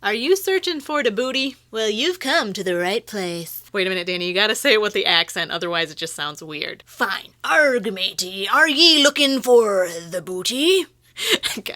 Are you searching for the booty? Well, you've come to the right place. Wait a minute, Danny, you gotta say it with the accent, otherwise it just sounds weird. Fine. Arg, matey, are ye looking for the booty?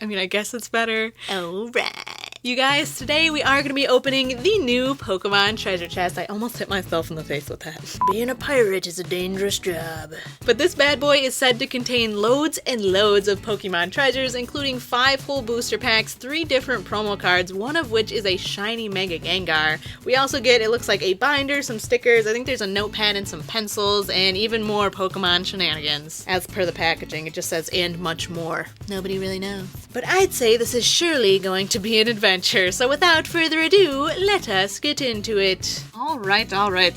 I mean, I guess it's better. Alright. You guys, today we are going to be opening the new Pokemon treasure chest. I almost hit myself in the face with that. Being a pirate is a dangerous job. But this bad boy is said to contain loads and loads of Pokemon treasures, including 5 full booster packs, 3 different promo cards, one of which is a shiny Mega Gengar. We also get, it looks like a binder, some stickers, I think there's a notepad and some pencils, and even more Pokemon shenanigans. As per the packaging, it just says, and much more. Nobody really knows. But I'd say this is surely going to be an adventure, so without further ado, let us get into it. Alright,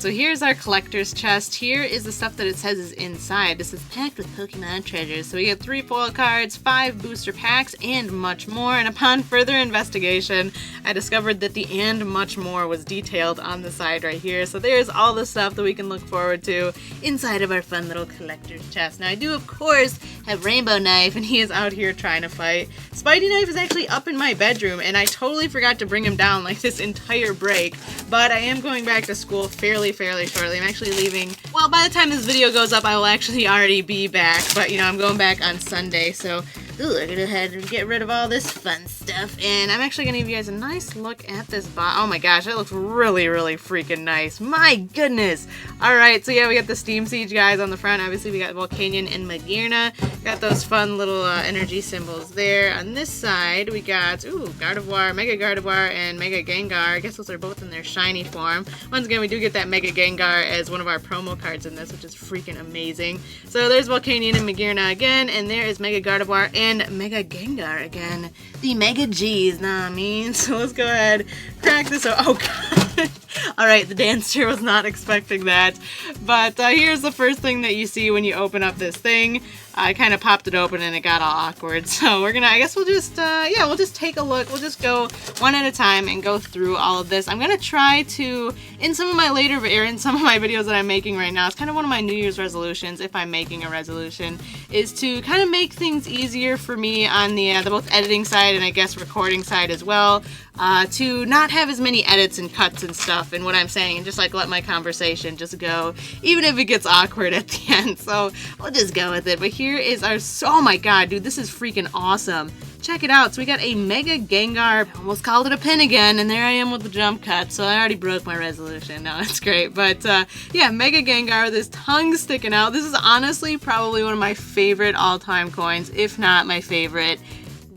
so here's our collector's chest. Here is the stuff that it says is inside. This is packed with Pokemon treasures. So we get 3 foil cards, 5 booster packs, and much more. And upon further investigation, I discovered that the and much more was detailed on the side right here. So there's all the stuff that we can look forward to inside of our fun little collector's chest. Now I do, of course, have Rainbow Knife, and he is out here trying to fight. Spidey Knife is actually up in my bedroom, and I totally forgot to bring him down like this entire break, but I am going back to school fairly shortly. I'm actually leaving, well, by the time this video goes up, I will actually already be back, but you know, I'm going back on Sunday, so ooh, I'm gonna head and get rid of all this fun stuff, and I'm actually gonna give you guys a nice look at this box. Oh my gosh, that looks really freaking nice. My goodness! Alright, so yeah, we got the Steam Siege guys on the front. Obviously, we got Volcanion and Magearna. Got those fun little energy symbols there. On this side, we got, ooh, Gardevoir, Mega Gardevoir, and Mega Gengar. I guess those are both in their shiny form. Once again, we do get that Mega Gengar as one of our promo cards in this, which is freaking amazing. So there's Volcanion and Magearna again, and there is Mega Gardevoir and Mega Gengar again. The Mega G's, know what I mean? So let's go ahead, crack this open. Oh god. Alright, the dancer was not expecting that. But here's the first thing that you see when you open up this thing. I kind of popped it open and it got all awkward. So we're gonna, I guess we'll just, yeah, we'll just take a look. We'll just go one at a time and go through all of this. I'm gonna try to, in some of my later, or in some of my videos that I'm making right now, it's kind of one of my New Year's resolutions, if I'm making a resolution, is to kind of make things easier for me on the both editing side and I guess recording side as well. To not have as many edits and cuts and stuff and what I'm saying, and just like let my conversation just go, even if it gets awkward at the end. So we'll just go with it. But here is our, oh my god, dude, this is freaking awesome. Check it out. So we got a Mega Gengar. Almost called it a pin again, and there I am with the jump cut. So I already broke my resolution. No, that's great. But yeah, Mega Gengar with his tongue sticking out. This is honestly probably one of my favorite all-time coins, if not my favorite.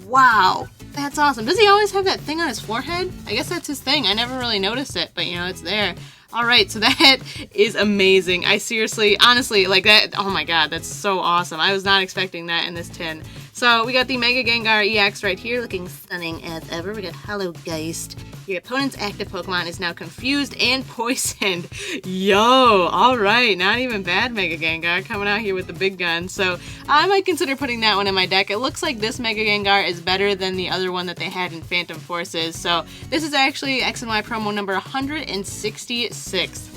Wow. That's awesome. Does he always have that thing on his forehead? I guess that's his thing. I never really noticed it, but you know, it's there. Alright, so that is amazing. I seriously, honestly, like that, oh my god, that's so awesome. I was not expecting that in this tin. So we got the Mega Gengar EX right here, looking stunning as ever. We got Hollow Geist. Your opponent's active Pokemon is now confused and poisoned. Yo, alright, not even bad Mega Gengar coming out here with the big gun. So I might consider putting that one in my deck. It looks like this Mega Gengar is better than the other one that they had in Phantom Forces. So this is actually X and Y promo number 166.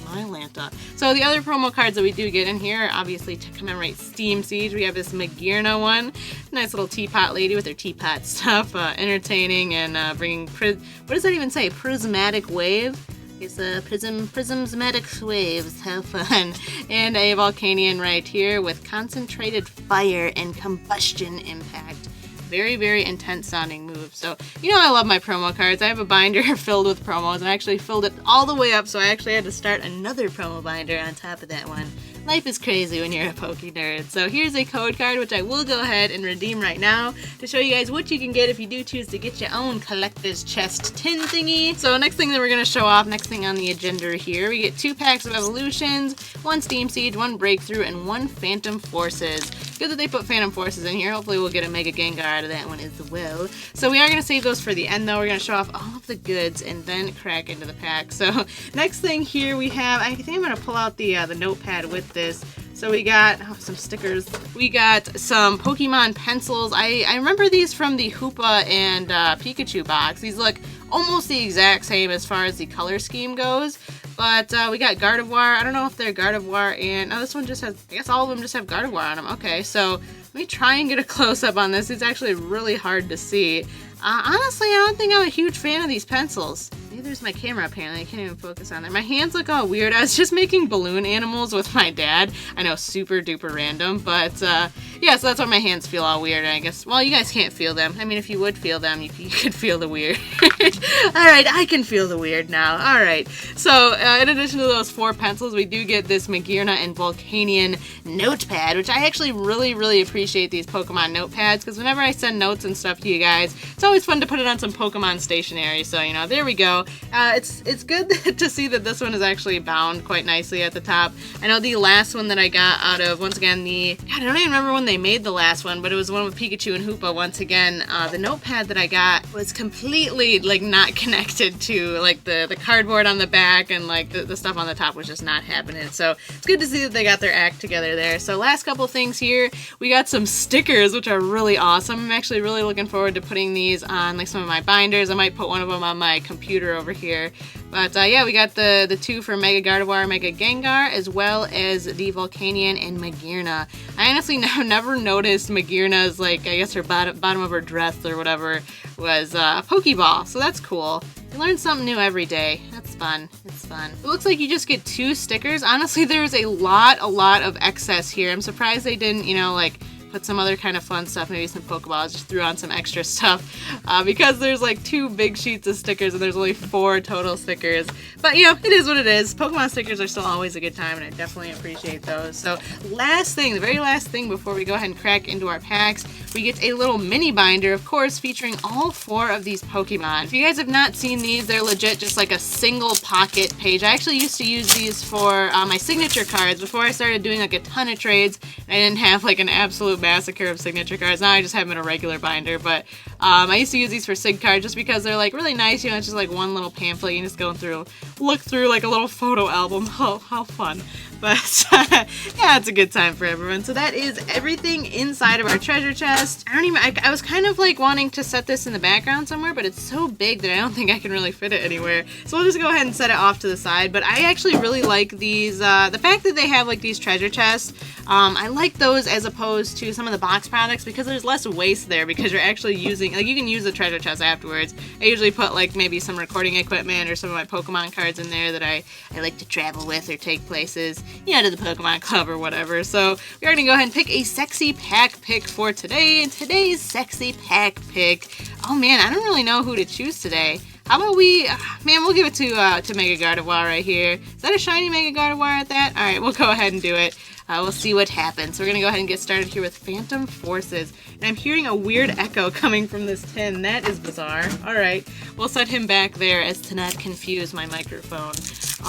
My Lanta. So the other promo cards that we do get in here, obviously to commemorate Steam Siege, we have this Magearna one. Nice little teapot lady with her teapot stuff, entertaining and bringing, what does that even say? Prismatic wave? It's a prismatic waves, have fun. And a Volcanion right here with concentrated fire and combustion impact. Very intense sounding move. So, you know I love my promo cards. I have a binder filled with promos, and I actually filled it all the way up, so I actually had to start another promo binder on top of that one. Life is crazy when you're a Poke nerd. So here's a code card, which I will go ahead and redeem right now to show you guys what you can get if you do choose to get your own collector's chest tin thingy. So next thing that we're going to show off, next thing on the agenda here, we get 2 packs of Evolutions, 1 Steam Siege, 1 Breakthrough, and 1 Phantom Forces. Good that they put Phantom Forces in here. Hopefully we'll get a Mega Gengar out of that one as well. So we are going to save those for the end though. We're going to show off all of the goods and then crack into the pack. So next thing here we have, I think I'm going to pull out the notepad with this. So we got some stickers. We got some Pokemon pencils. I remember these from the Hoopa and Pikachu box. These look almost the exact same as far as the color scheme goes. But we got Gardevoir. I don't know if they're Gardevoir and... Oh, this one just has... I guess all of them just have Gardevoir on them. Okay, so let me try and get a close-up on this. It's actually really hard to see. Honestly, I don't think I'm a huge fan of these pencils. Maybe there's my camera apparently. I can't even focus on there. My hands look all weird. I was just making balloon animals with my dad. I know, super duper random, but yeah, so that's why my hands feel all weird. I guess, well, you guys can't feel them. I mean, if you would feel them, you could feel the weird. Alright, I can feel the weird now. Alright, so in addition to those 4 pencils, we do get this Magearna and Volcanion notepad, which I actually really appreciate these Pokemon notepads, because whenever I send notes and stuff to you guys, it's always fun to put it on some Pokemon stationery. So, you know, there we go. It's good to see that this one is actually bound quite nicely at the top. I know the last one that I got out of, once again, God, I don't even remember when they made the last one, but it was the one with Pikachu and Hoopa. Once again, the notepad that I got was completely, like, not connected to, like, the cardboard on the back, and, like, the stuff on the top was just not happening. So it's good to see that they got their act together there. So last couple things here, we got some stickers, which are really awesome. I'm actually really looking forward to putting these on, like, some of my binders. I might put one of them on my computer over here. But yeah, we got the 2 for Mega Gardevoir, Mega Gengar, as well as the Volcanion and Magearna. I honestly never noticed Magearna's, like, I guess her bottom of her dress or whatever was a Pokeball, so that's cool. You learn something new every day. That's fun. It's fun. It looks like you just get 2 stickers. Honestly, there's a lot of excess here. I'm surprised they didn't, you know, like, put some other kind of fun stuff, maybe some Pokeballs, just threw on some extra stuff, because there's like 2 big sheets of stickers and there's only 4 total stickers. But you know, it is what it is. Pokemon stickers are still always a good time, and I definitely appreciate those. So last thing, the very last thing before we go ahead and crack into our packs, we get a little mini binder, of course, featuring all 4 of these Pokemon. If you guys have not seen these, they're legit just like a single pocket page. I actually used to use these for my signature cards before I started doing like a ton of trades. I didn't have like an absolute massacre of signature cards. Now I just have them in a regular binder, but I used to use these for sig cards just because they're like really nice. You know, it's just like one little pamphlet. You can just go through, look through like a little photo album. Oh, how fun. But yeah, it's a good time for everyone. So that is everything inside of our treasure chest. I was kind of like wanting to set this in the background somewhere, but it's so big that I don't think I can really fit it anywhere. So we'll just go ahead and set it off to the side. But I actually really like these, the fact that they have like these treasure chests. I like those as opposed to some of the box products because there's less waste there because you're actually using, like, you can use the treasure chest afterwards. I usually put like maybe some recording equipment or some of my Pokemon cards in there that I like to travel with or take places, you know, to the Pokemon Club or whatever. So we're gonna go ahead and pick a sexy pack pick for today. And today's sexy pack pick, oh man, I don't really know who to choose today. How about we, man, we'll give it to Mega Gardevoir right here. Is that a shiny Mega Gardevoir at that? Alright, we'll go ahead and do it. We'll see what happens. So we're going to go ahead and get started here with Phantom Forces. And I'm hearing a weird echo coming from this tin. That is bizarre. Alright, we'll set him back there as to not confuse my microphone.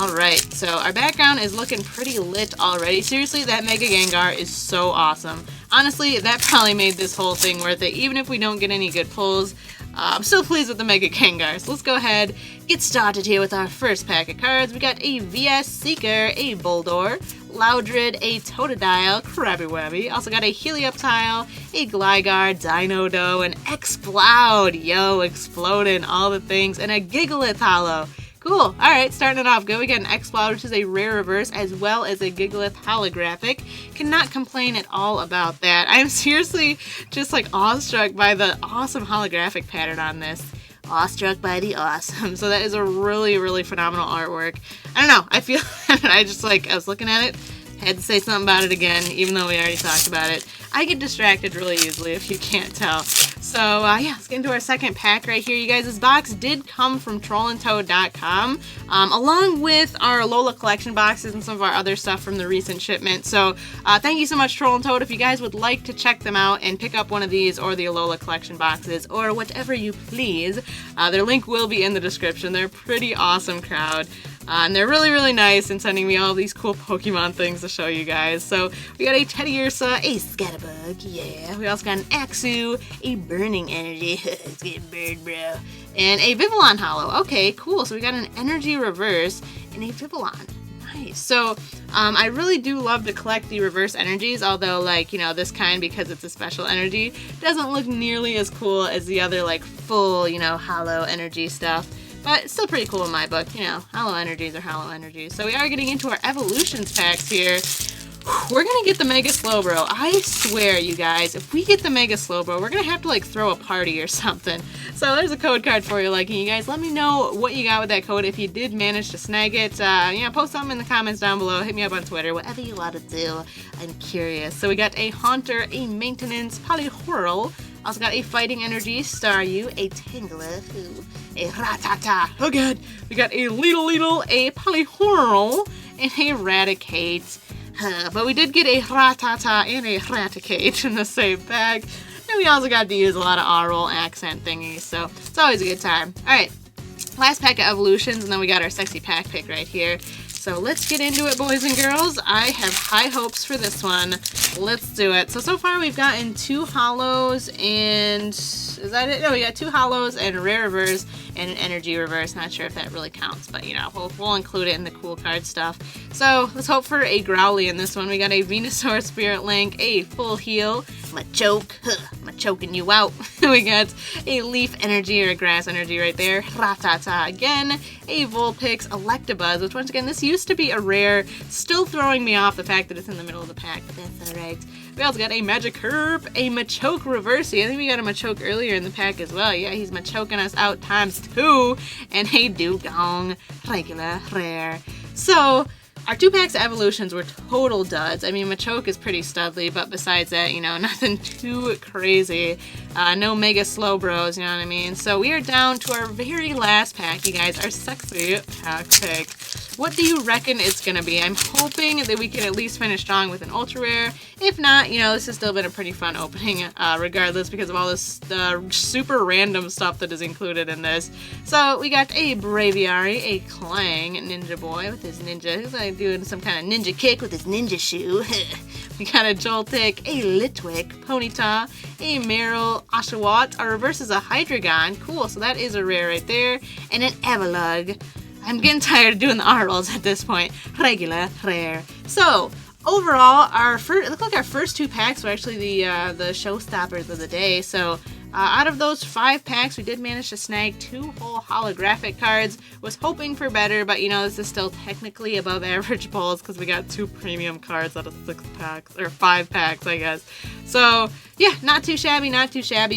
Alright, so our background is looking pretty lit already. Seriously, that Mega Gengar is so awesome. Honestly, that probably made this whole thing worth it. Even if we don't get any good pulls, I'm still pleased with the Mega Gengar. So let's go ahead, get started here with our first pack of cards. We got a VS Seeker, a Boldore, Loudred, a Totodile, Krabby Wabby. Also got a Helioptile, a Gligar, Dinodo, an Exploud, yo, exploding, all the things, and a Gigalith Holo. Cool. Alright, starting it off good. We got an Exploud, which is a rare reverse, as well as a Gigalith holographic. Cannot complain at all about that. I'm seriously just like awestruck by the awesome holographic pattern on this. Awestruck by the awesome. So that is a really phenomenal artwork. I don't know. I feel I was looking at it, had to say something about it again, even though we already talked about it. I get distracted really easily if you can't tell. So yeah, let's get into our second pack right here. You guys, this box did come from TrollandToad.com, along with our Lola collection boxes and some of our other stuff from the recent shipment. So thank you so much, TrollandToad. If you guys would like to check them out and pick up one of these or the Alola collection boxes or whatever you please, their link will be in the description. They're a pretty awesome crowd. And they're really nice in sending me all these cool Pokemon things to show you guys. So we got a Teddiursa, a Scatterbug, yeah. We also got an Axew, a Burning Energy, it's getting burned, bro, and a Vivillon Holo. Okay, cool. So we got an Energy Reverse and a Vivillon. Nice. So I really do love to collect the reverse energies, although, like, you know, this kind, because it's a special energy, doesn't look nearly as cool as the other, like, full, you know, holo energy stuff. But it's still pretty cool in my book, you know, holo energies are holo energies. So we are getting into our evolutions packs here. We're gonna get the Mega Slowbro. I swear, you guys, if we get the Mega Slowbro, we're gonna have to like throw a party or something. So there's a code card for you, like, and you guys let me know what you got with that code if you did manage to snag it. Post something in the comments down below. Hit me up on Twitter, whatever you want to do. I'm curious. So we got a Haunter, a Maintenance, Polyhorl. Also got a Fighting Energy, Staryu, a Tangela, a Rattata. Oh god. We got a Lidle, a Polyhorl, and a Raticate. But we did get a Rattata and a Raticate in the same bag. And we also got to use a lot of R-roll accent thingies, so it's always a good time. Alright, last pack of evolutions, and then we got our sexy pack pick right here. So let's get into it, boys and girls. I have high hopes for this one. Let's do it. So far we've gotten 2 hollows and... is that it? No, we got 2 hollows and a rare reverse and an energy reverse. Not sure if that really counts, but you know, we'll include it in the cool card stuff. So let's hope for a Growly in this one. We got a Venusaur Spirit Link, a Full Heal, Machoke, I'm choking you out. We got a Leaf Energy or a Grass Energy right there, Rattata again, a Vulpix, Electabuzz, which once again, this used to be a rare, still throwing me off the fact that it's in the middle of the pack, but that's alright. We also got a Magikarp, a Machoke Reversi. I think we got a Machoke earlier in the pack as well. Yeah, he's Machoking us out ×2. And a Dugong, regular, rare. So, our 2 packs of evolutions were total duds. I mean, Machoke is pretty studly, but besides that, you know, nothing too crazy. No Mega Slowbros, you know what I mean? So we are down to our very last pack, you guys, our sexy pack pick. What do you reckon it's gonna be? I'm hoping that we can at least finish strong with an ultra rare. If not, you know, this has still been a pretty fun opening, regardless, because of all this super random stuff that is included in this. So we got a Braviary, a Clang Ninja Boy with his ninja. He's like doing some kind of ninja kick with his ninja shoe. We got a Joltik, a Litwick, Ponyta, a Meryl, Oshawott. Our reverse is a Hydreigon. Cool, so that is a rare right there. And an Avalugg. I'm getting tired of doing the R-rolls at this point. Regular, rare. So, overall, it looked like our first 2 packs were actually the showstoppers of the day. So, out of those 5 packs, we did manage to snag 2 whole holographic cards. Was hoping for better, but you know, this is still technically above average pulls because we got 2 premium cards out of 6 packs, or 5 packs, I guess. So, yeah, not too shabby,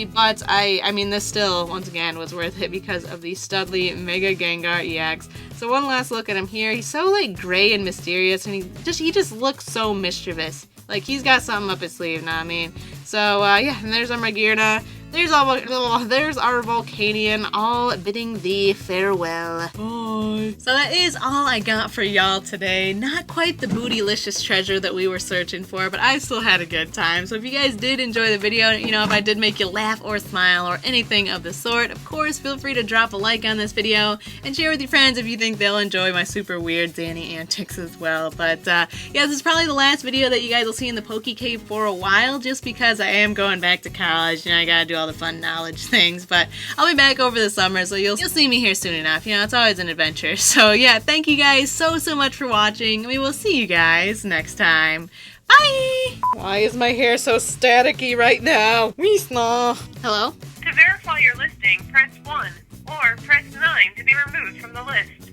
but I mean, this still, once again, was worth it because of the Studly Mega Gengar EX. So one last look at him here. He's so, like, gray and mysterious, and he just looks so mischievous. Like, he's got something up his sleeve, know what I mean? So, yeah, and there's our Magearna. There's our Volcanion, all bidding thee farewell. Bye. So that is all I got for y'all today. Not quite the bootylicious treasure that we were searching for, but I still had a good time. So if you guys did enjoy the video, you know, if I did make you laugh or smile or anything of the sort, of course, feel free to drop a like on this video and share with your friends if you think they'll enjoy my super weird Danny antics as well. But yeah, this is probably the last video that you guys will see in the Poke Cave for a while, just because I am going back to college. You know, I gotta do all the fun knowledge things, but I'll be back over the summer, so you'll see me here soon enough. You know, it's always an adventure. So yeah, thank you guys so much for watching. We will see you guys next time. Bye! Why is my hair so staticky right now? Hello? To verify your listing, press 1, or press 9 to be removed from the list.